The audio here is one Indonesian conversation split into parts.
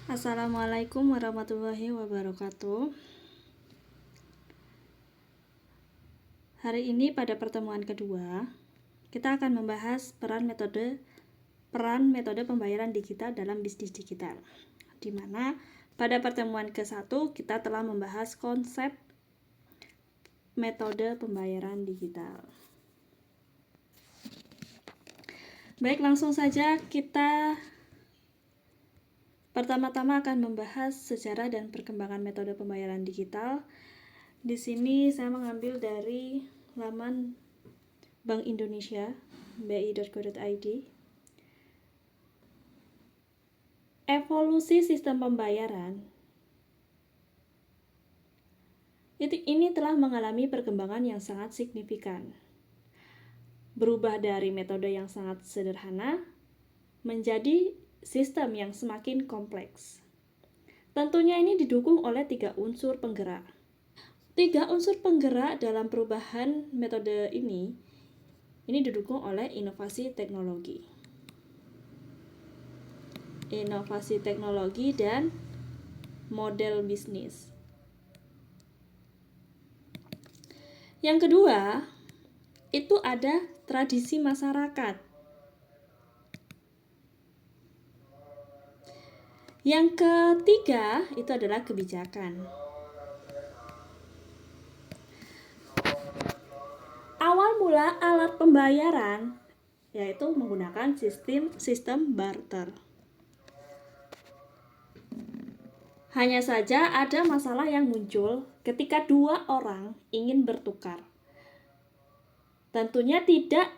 Assalamualaikum warahmatullahi wabarakatuh. Hari ini pada pertemuan kedua, kita akan membahas peran metode pembayaran digital dalam bisnis digital. Di mana pada pertemuan ke-1 kita telah membahas konsep metode pembayaran digital. Baik, langsung saja kita pertama-tama akan membahas sejarah dan perkembangan metode pembayaran digital. Di sini saya mengambil dari laman Bank Indonesia, bi.go.id. Evolusi sistem pembayaran ini telah mengalami perkembangan yang sangat signifikan. Berubah dari metode yang sangat sederhana menjadi sistem yang semakin kompleks. Tentunya ini didukung oleh 3 unsur penggerak. 3 unsur penggerak dalam perubahan metode ini didukung oleh inovasi teknologi dan model bisnis. Yang kedua, itu ada tradisi masyarakat. Yang ketiga, itu adalah kebijakan. Awal mula alat pembayaran yaitu menggunakan sistem barter. Hanya saja ada masalah yang muncul ketika 2 orang ingin bertukar. Tentunya tidak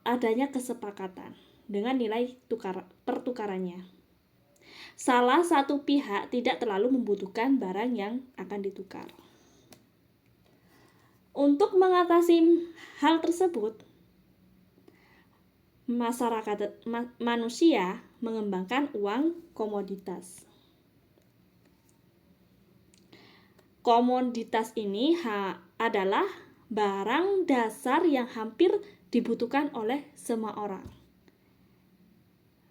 adanya kesepakatan dengan nilai pertukarannya. Salah satu pihak tidak terlalu membutuhkan barang yang akan ditukar. Untuk mengatasi hal tersebut, manusia mengembangkan uang komoditas. Komoditas ini adalah barang dasar yang hampir dibutuhkan oleh semua orang,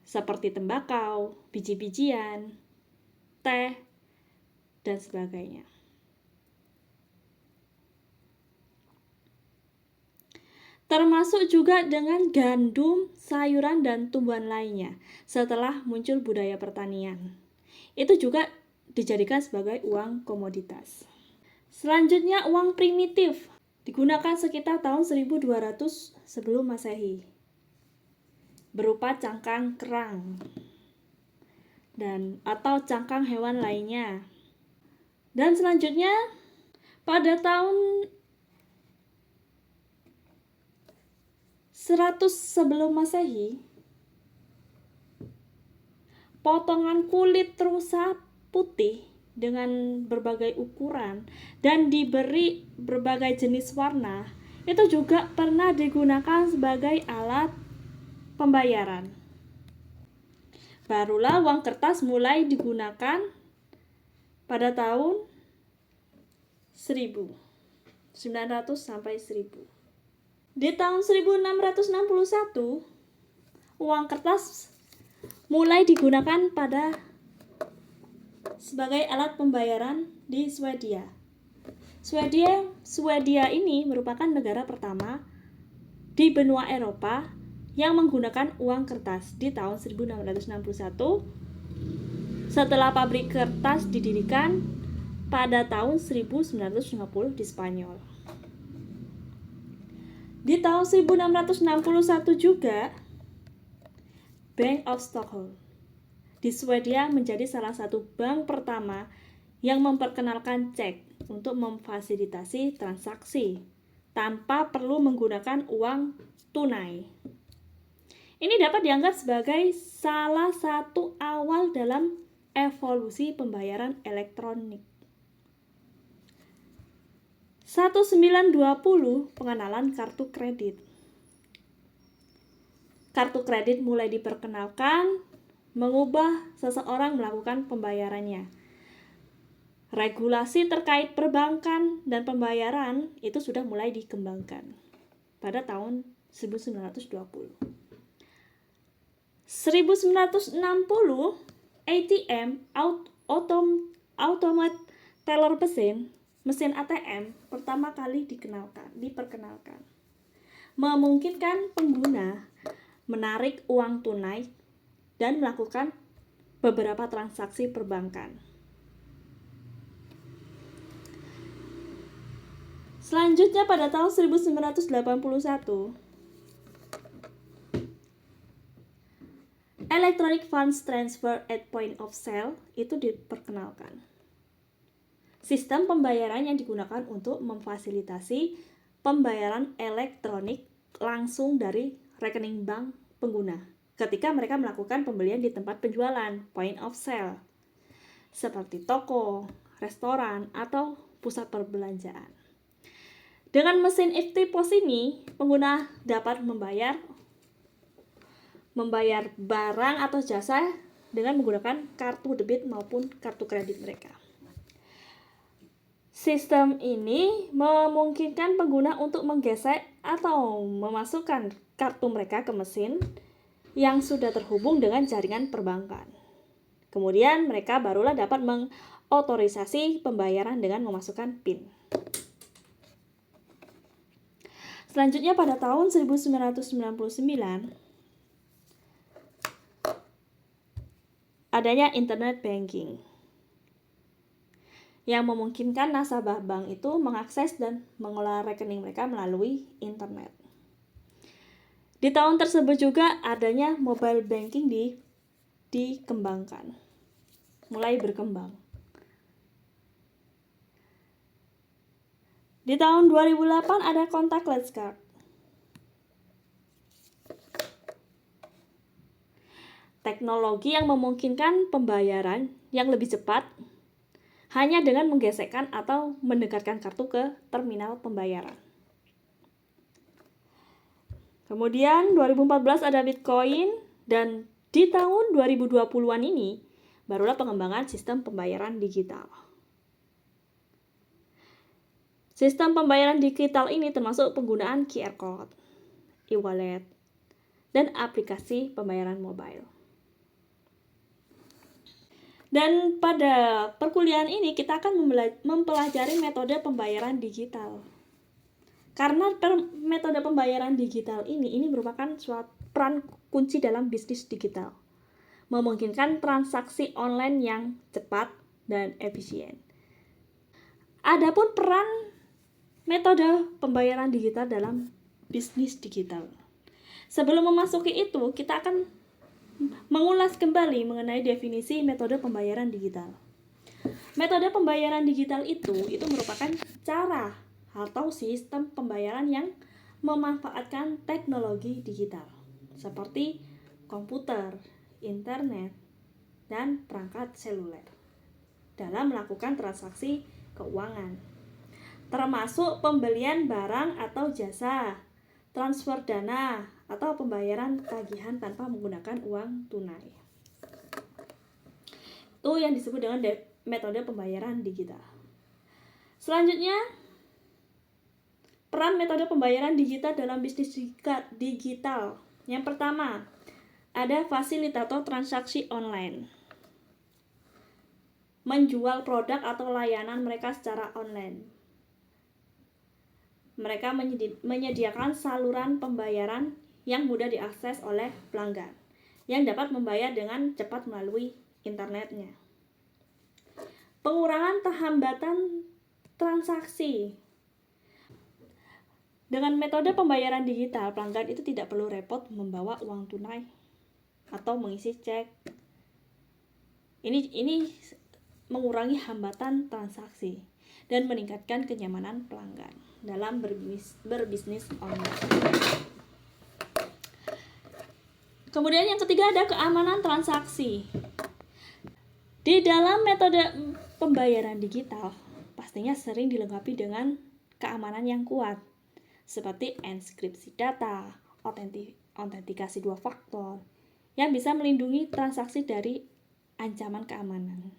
seperti tembakau, biji-bijian, teh, dan sebagainya. Termasuk juga dengan gandum, sayuran, dan tumbuhan lainnya setelah muncul budaya pertanian. Itu juga dijadikan sebagai uang komoditas. Selanjutnya, uang primitif digunakan sekitar tahun 1200 sebelum Masehi, berupa cangkang kerang atau cangkang hewan lainnya. Dan selanjutnya, pada tahun 100 sebelum Masehi, potongan kulit rusa putih dengan berbagai ukuran dan diberi berbagai jenis warna itu juga pernah digunakan sebagai alat pembayaran. Barulah uang kertas mulai digunakan pada tahun 900 sampai 1000. Di tahun 1661, uang kertas mulai digunakan sebagai alat pembayaran di Swedia. Swedia ini merupakan negara pertama di benua Eropa yang menggunakan uang kertas di tahun 1661 setelah pabrik kertas didirikan pada tahun 1950 di Spanyol. Di tahun 1661 juga, Bank of Stockholm di Swedia menjadi salah satu bank pertama yang memperkenalkan cek untuk memfasilitasi transaksi tanpa perlu menggunakan uang tunai. Ini dapat dianggap sebagai salah satu awal dalam evolusi pembayaran elektronik. 1920 pengenalan kartu kredit. Kartu kredit mulai diperkenalkan, mengubah seseorang melakukan pembayarannya. Regulasi terkait perbankan dan pembayaran itu sudah mulai dikembangkan pada tahun 1920. 1960 ATM, automated teller mesin ATM pertama kali diperkenalkan, memungkinkan pengguna menarik uang tunai dan melakukan beberapa transaksi perbankan. Selanjutnya pada tahun 1981, Electronic Funds Transfer at Point of Sale itu diperkenalkan. Sistem pembayaran yang digunakan untuk memfasilitasi pembayaran elektronik langsung dari rekening bank pengguna ketika mereka melakukan pembelian di tempat penjualan, point of sale, seperti toko, restoran, atau pusat perbelanjaan. Dengan mesin EFT POS ini, pengguna dapat membayar barang atau jasa dengan menggunakan kartu debit maupun kartu kredit mereka. Sistem ini memungkinkan pengguna untuk menggesek atau memasukkan kartu mereka ke mesin yang sudah terhubung dengan jaringan perbankan. Kemudian mereka barulah dapat mengotorisasi pembayaran dengan memasukkan PIN. Selanjutnya pada tahun 1999, adanya internet banking yang memungkinkan nasabah bank itu mengakses dan mengelola rekening mereka melalui internet. Di tahun tersebut juga adanya mobile banking dikembangkan, mulai berkembang. Di tahun 2008 ada contactless card. Teknologi yang memungkinkan pembayaran yang lebih cepat hanya dengan menggesekkan atau mendekatkan kartu ke terminal pembayaran. Kemudian 2014 ada Bitcoin, dan di tahun 2020-an ini barulah pengembangan sistem pembayaran digital. Sistem pembayaran digital ini termasuk penggunaan QR code, e-wallet, dan aplikasi pembayaran mobile. Dan pada perkuliahan ini kita akan mempelajari metode pembayaran digital. Karena metode pembayaran digital ini merupakan suatu peran kunci dalam bisnis digital, memungkinkan transaksi online yang cepat dan efisien. Adapun peran metode pembayaran digital dalam bisnis digital. Sebelum memasuki itu, kita akan mengulas kembali mengenai definisi metode pembayaran digital. Metode pembayaran digital itu merupakan cara atau sistem pembayaran yang memanfaatkan teknologi digital seperti komputer, internet, dan perangkat seluler dalam melakukan transaksi keuangan, termasuk pembelian barang atau jasa, transfer dana, atau pembayaran tagihan tanpa menggunakan uang tunai. Itu yang disebut dengan metode pembayaran digital. Selanjutnya, peran metode pembayaran digital dalam bisnis digital. Yang pertama, ada fasilitator transaksi online. Menjual produk atau layanan mereka secara online. Mereka menyediakan saluran pembayaran yang mudah diakses oleh pelanggan, yang dapat membayar dengan cepat melalui internetnya. Pengurangan hambatan transaksi. Dengan metode pembayaran digital, pelanggan itu tidak perlu repot membawa uang tunai atau mengisi cek. Ini mengurangi hambatan transaksi dan meningkatkan kenyamanan pelanggan dalam berbisnis online. Kemudian yang ketiga ada keamanan transaksi. Di dalam metode pembayaran digital, pastinya sering dilengkapi dengan keamanan yang kuat, seperti enkripsi data, autentikasi 2 faktor, yang bisa melindungi transaksi dari ancaman keamanan.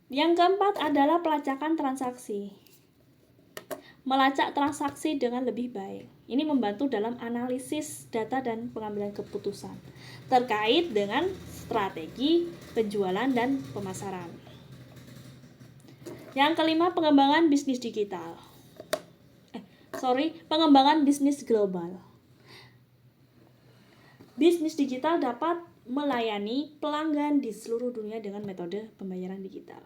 Yang keempat adalah pelacakan transaksi. Melacak transaksi dengan lebih baik. Ini membantu dalam analisis data dan pengambilan keputusan terkait dengan strategi penjualan dan pemasaran. Yang kelima, pengembangan bisnis digital. Pengembangan bisnis global. Bisnis digital dapat melayani pelanggan di seluruh dunia dengan metode pembayaran digital.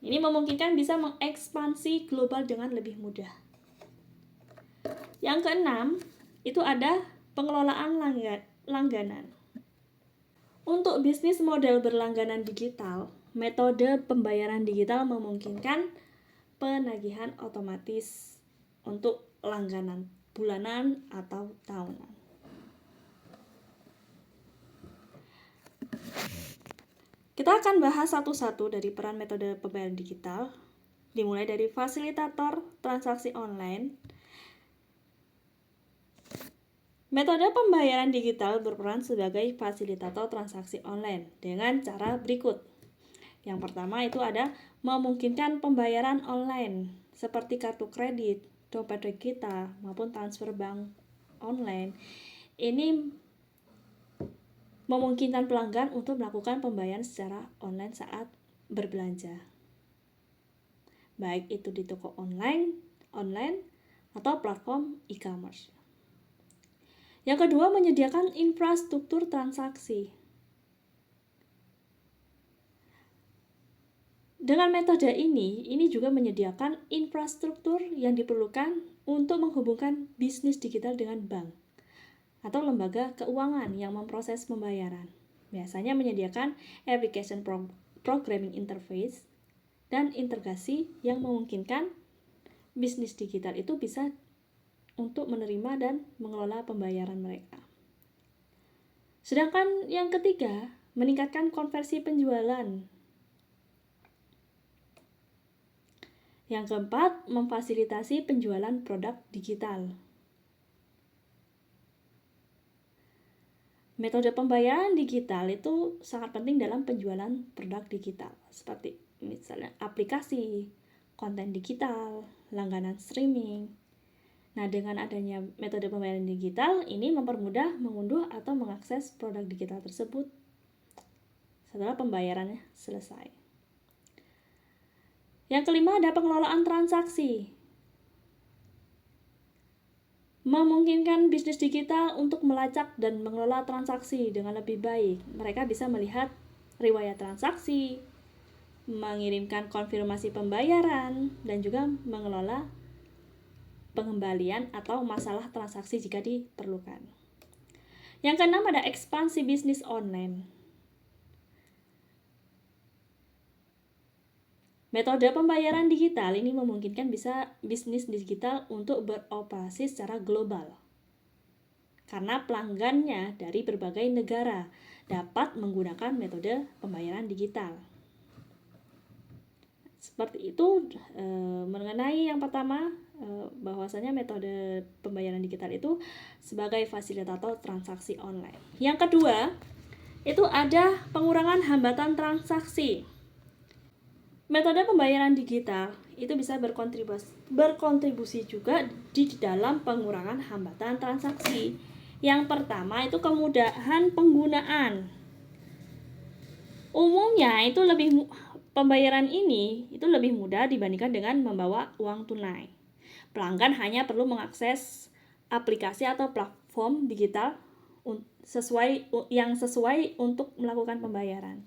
Ini memungkinkan bisa mengekspansi global dengan lebih mudah. Yang keenam, itu ada pengelolaan langganan. Untuk bisnis model berlangganan digital, metode pembayaran digital memungkinkan penagihan otomatis untuk langganan bulanan atau tahunan. Kita akan bahas satu-satu dari peran metode pembayaran digital, dimulai dari fasilitator transaksi online. Metode pembayaran digital berperan sebagai fasilitator transaksi online dengan cara berikut. Yang pertama itu ada memungkinkan pembayaran online seperti kartu kredit, dompet digital, maupun transfer bank online. Ini memungkinkan pelanggan untuk melakukan pembayaran secara online saat berbelanja, baik itu di toko online atau platform e-commerce. Yang kedua, menyediakan infrastruktur transaksi. Dengan metode ini juga menyediakan infrastruktur yang diperlukan untuk menghubungkan bisnis digital dengan bank atau lembaga keuangan yang memproses pembayaran. Biasanya menyediakan application programming interface dan integrasi yang memungkinkan bisnis digital itu bisa untuk menerima dan mengelola pembayaran mereka. Sedangkan yang ketiga, meningkatkan konversi penjualan. Yang keempat, memfasilitasi penjualan produk digital. Metode pembayaran digital itu sangat penting dalam penjualan produk digital, seperti misalnya aplikasi, konten digital, langganan streaming. Nah, dengan adanya metode pembayaran digital, ini mempermudah mengunduh atau mengakses produk digital tersebut setelah pembayarannya selesai. Yang kelima ada pengelolaan transaksi. Memungkinkan bisnis digital untuk melacak dan mengelola transaksi dengan lebih baik. Mereka bisa melihat riwayat transaksi, mengirimkan konfirmasi pembayaran, dan juga mengelola pengembalian atau masalah transaksi jika diperlukan. Yang keenam ada ekspansi bisnis online. Metode pembayaran digital ini memungkinkan bisa bisnis digital untuk beroperasi secara global. Karena pelanggannya dari berbagai negara dapat menggunakan metode pembayaran digital. Seperti itu mengenai yang pertama, bahwasanya metode pembayaran digital itu sebagai fasilitator transaksi online. Yang kedua, itu ada pengurangan hambatan transaksi. Metode pembayaran digital itu bisa berkontribusi juga di dalam pengurangan hambatan transaksi. Yang pertama itu kemudahan penggunaan. Umumnya itu pembayaran ini itu lebih mudah dibandingkan dengan membawa uang tunai. Pelanggan hanya perlu mengakses aplikasi atau platform digital yang sesuai untuk melakukan pembayaran,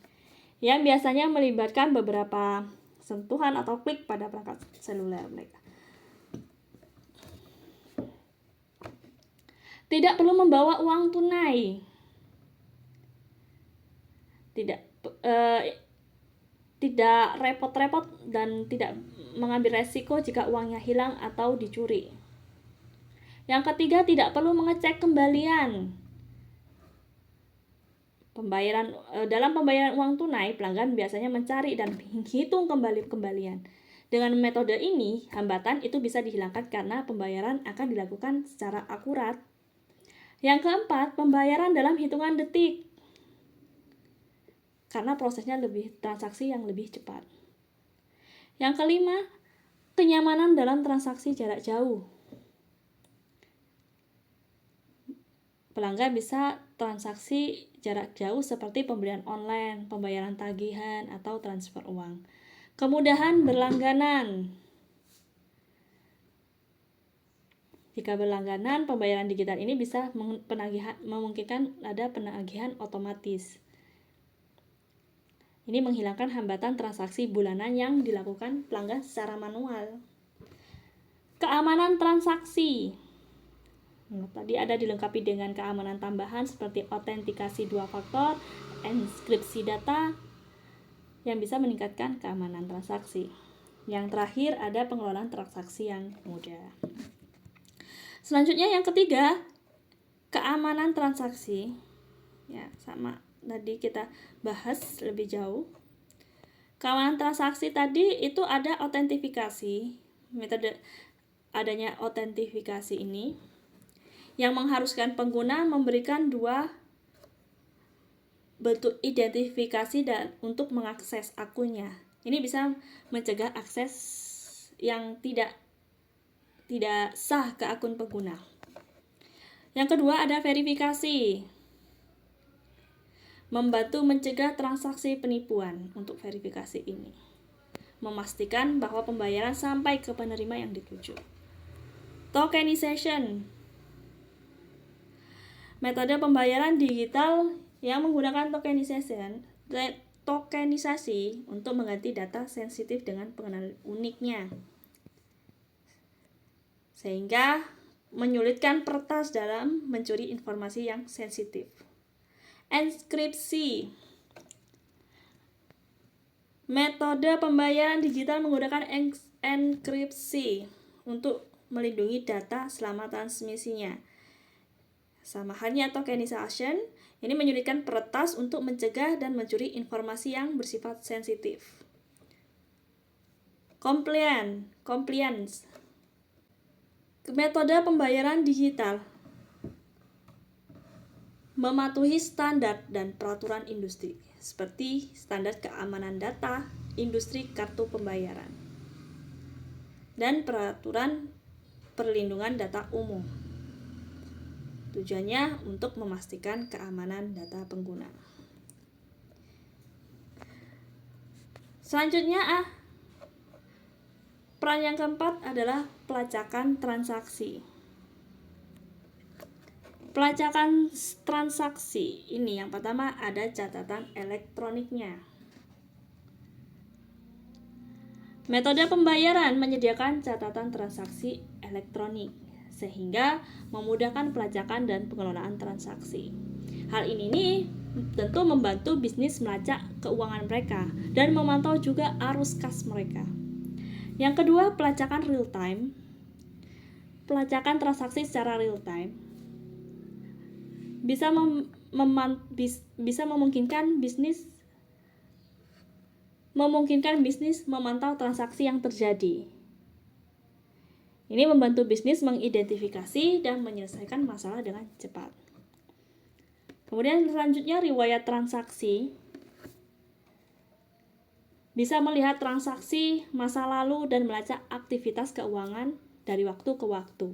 yang biasanya melibatkan beberapa sentuhan atau klik pada perangkat seluler mereka. Tidak perlu membawa uang tunai. Tidak repot-repot dan tidak mengambil resiko jika uangnya hilang atau dicuri. Yang ketiga, tidak perlu mengecek kembalian. Dalam pembayaran uang tunai, pelanggan biasanya mencari dan menghitung kembali kembalian. Dengan metode ini, hambatan itu bisa dihilangkan karena pembayaran akan dilakukan secara akurat. Yang keempat, pembayaran dalam hitungan detik. Karena prosesnya transaksi yang lebih cepat. Yang kelima, kenyamanan dalam transaksi jarak jauh. Pelanggan bisa transaksi jarak jauh seperti pembelian online, pembayaran tagihan, atau transfer uang. Kemudahan berlangganan. Jika berlangganan, pembayaran digital ini bisa memungkinkan ada penagihan otomatis. Ini menghilangkan hambatan transaksi bulanan yang dilakukan pelanggan secara manual. Keamanan transaksi. Tadi ada dilengkapi dengan keamanan tambahan seperti autentikasi 2 faktor, enkripsi data yang bisa meningkatkan keamanan transaksi. Yang terakhir ada pengelolaan transaksi yang mudah. Selanjutnya yang ketiga, keamanan transaksi. Ya, sama tadi kita bahas lebih jauh. Keamanan transaksi tadi itu ada autentifikasi. Metode adanya autentifikasi ini yang mengharuskan pengguna memberikan 2 bentuk identifikasi dan untuk mengakses akunnya. Ini bisa mencegah akses yang tidak sah ke akun pengguna. Yang kedua ada verifikasi. Membantu mencegah transaksi penipuan untuk verifikasi ini. Memastikan bahwa pembayaran sampai ke penerima yang dituju. Tokenization. Metode pembayaran digital yang menggunakan tokenisasi untuk mengganti data sensitif dengan pengenalan uniknya, sehingga menyulitkan peretas dalam mencuri informasi yang sensitif. Enkripsi. Metode pembayaran digital menggunakan enkripsi untuk melindungi data selama transmisinya. Sama halnya tokenization, ini menyulitkan peretas untuk mencegah dan mencuri informasi yang bersifat sensitif. Compliance. Metode pembayaran digital mematuhi standar dan peraturan industri, seperti standar keamanan data, industri kartu pembayaran, dan peraturan perlindungan data umum. Tujuannya untuk memastikan keamanan data pengguna. Selanjutnya, peran yang keempat adalah pelacakan transaksi. Pelacakan transaksi ini yang pertama ada catatan elektroniknya. Metode pembayaran menyediakan catatan transaksi elektronik sehingga memudahkan pelacakan dan pengelolaan transaksi. Hal ini tentu membantu bisnis melacak keuangan mereka dan memantau juga arus kas mereka. Yang kedua, pelacakan real time. Pelacakan transaksi secara real time bisa memungkinkan bisnis memantau transaksi yang terjadi. Ini membantu bisnis mengidentifikasi dan menyelesaikan masalah dengan cepat. Kemudian selanjutnya riwayat transaksi. Bisa melihat transaksi masa lalu dan melacak aktivitas keuangan dari waktu ke waktu.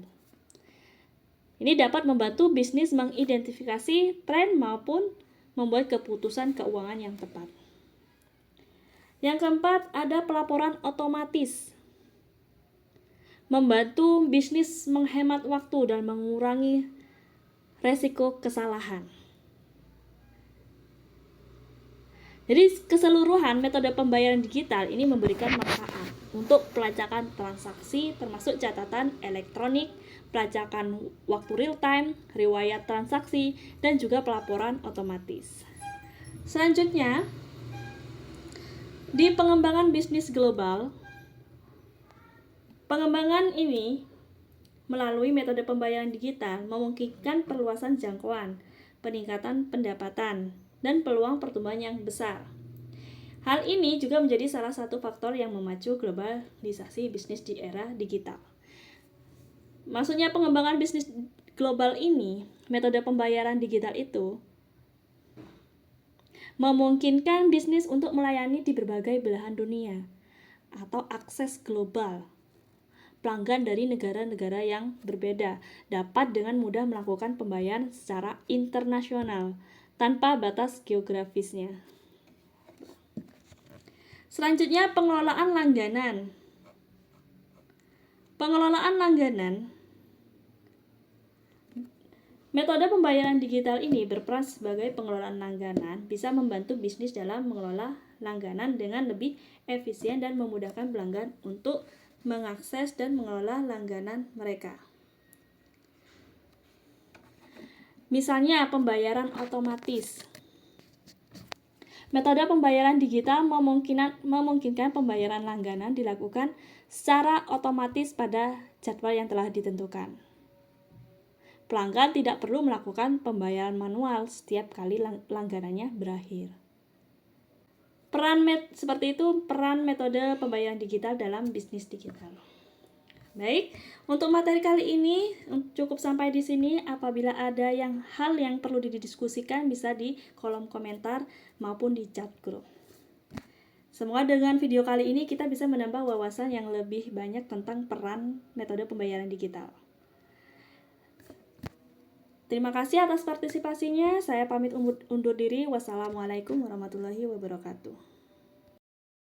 Ini dapat membantu bisnis mengidentifikasi tren maupun membuat keputusan keuangan yang tepat. Yang keempat, ada pelaporan otomatis. Membantu bisnis menghemat waktu dan mengurangi resiko kesalahan. Jadi keseluruhan metode pembayaran digital ini memberikan manfaat untuk pelacakan transaksi termasuk catatan elektronik, pelacakan waktu real time, riwayat transaksi, dan juga pelaporan otomatis. Selanjutnya, di pengembangan bisnis global, pengembangan ini melalui metode pembayaran digital memungkinkan perluasan jangkauan, peningkatan pendapatan, dan peluang pertumbuhan yang besar. Hal ini juga menjadi salah satu faktor yang memacu globalisasi bisnis di era digital. Maksudnya pengembangan bisnis global ini, metode pembayaran digital itu memungkinkan bisnis untuk melayani di berbagai belahan dunia atau akses global, pelanggan dari negara-negara yang berbeda dapat dengan mudah melakukan pembayaran secara internasional tanpa batas geografisnya. Selanjutnya, pengelolaan langganan. Pengelolaan langganan. Metode pembayaran digital ini berperan sebagai pengelolaan langganan, bisa membantu bisnis dalam mengelola langganan dengan lebih efisien dan memudahkan pelanggan untuk mengakses dan mengelola langganan mereka. Misalnya, pembayaran otomatis. Metode pembayaran digital memungkinkan pembayaran langganan dilakukan secara otomatis pada jadwal yang telah ditentukan. Pelanggan tidak perlu melakukan pembayaran manual setiap kali langganannya berakhir. Seperti itu peran metode pembayaran digital dalam bisnis digital. Baik, untuk materi kali ini cukup sampai di sini. Apabila ada hal yang perlu didiskusikan, bisa di kolom komentar maupun di chat grup. Semoga dengan video kali ini kita bisa menambah wawasan yang lebih banyak tentang peran metode pembayaran digital. Terima kasih atas partisipasinya. Saya pamit undur diri. Wassalamualaikum warahmatullahi wabarakatuh.